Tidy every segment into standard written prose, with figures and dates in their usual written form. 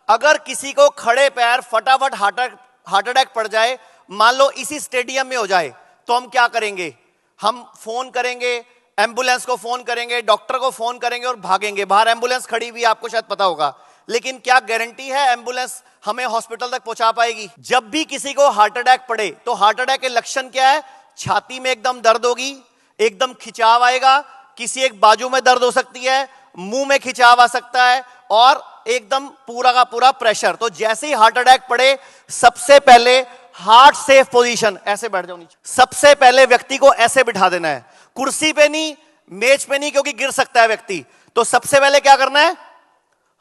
अगर किसी को खड़े पैर फटाफट हार्ट अटैक पड़ जाए, मान लो इसी स्टेडियम में हो जाए, तो हम क्या करेंगे? हम फोन करेंगे, एम्बुलेंस को फोन करेंगे, डॉक्टर को फोन करेंगे और भागेंगे। बाहर एम्बुलेंस खड़ी हुई है, आपको शायद पता होगा, लेकिन क्या गारंटी है एम्बुलेंस हमें हॉस्पिटल तक पहुंचा पाएगी? जब भी किसी को हार्ट अटैक पड़े तो हार्ट अटैक के लक्षण क्या है? छाती में एकदम दर्द होगी, एकदम खिंचाव आएगा, किसी एक बाजू में दर्द हो सकती है, मुंह में खिंचाव आ सकता है, और एकदम पूरा का पूरा प्रेशर। तो जैसे ही हार्ट अटैक पड़े, सबसे पहले हार्ट सेफ पोजीशन, ऐसे बैठ जाओ नीचे, सबसे पहले व्यक्ति को ऐसे बिठा देना है, कुर्सी पे नहीं, मेज पे नहीं, क्योंकि गिर सकता है व्यक्ति। तो सबसे पहले क्या करना है?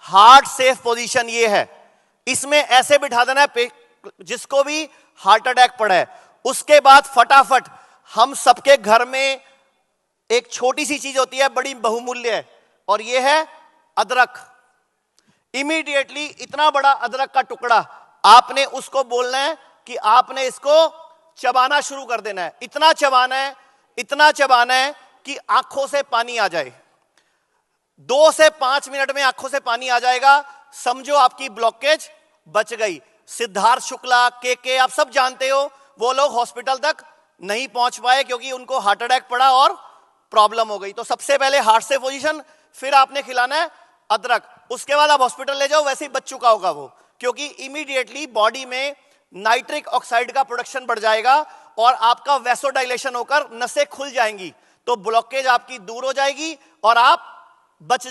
हार्ट सेफ पोजीशन ये है, इसमें ऐसे बिठा देना है जिसको भी हार्ट अटैक पड़ा है। उसके बाद फटाफट हम सबके घर में एक छोटी सी चीज होती है, बड़ी बहुमूल्य है, और ये है अदरक। इमीडिएटली इतना बड़ा अदरक का टुकड़ा आपने उसको बोलना है कि आपने इसको चबाना शुरू कर देना है। इतना चबाना है, इतना चबाना है कि आंखों से पानी आ जाए। 2 से 5 मिनट में आंखों से पानी आ जाएगा, समझो आपकी ब्लॉकेज बच गई। सिद्धार्थ शुक्ला, के आप सब जानते हो, वो लोग हॉस्पिटल तक नहीं पहुंच पाए क्योंकि उनको हार्ट अटैक पड़ा और प्रॉब्लम हो गई। तो सबसे पहले हार्ट से पोजीशन, फिर आपने खिलाना है अदरक। उसके बाद आप हॉस्पिटल ले जाओ, वैसे ही बच चुका होगा वो, क्योंकि इमीडिएटली बॉडी में नाइट्रिक ऑक्साइड का प्रोडक्शन बढ़ जाएगा और आपका वैसोडाइलेशन होकर नसें खुल जाएंगी, तो ब्लॉकेज आपकी दूर हो जाएगी और आप बच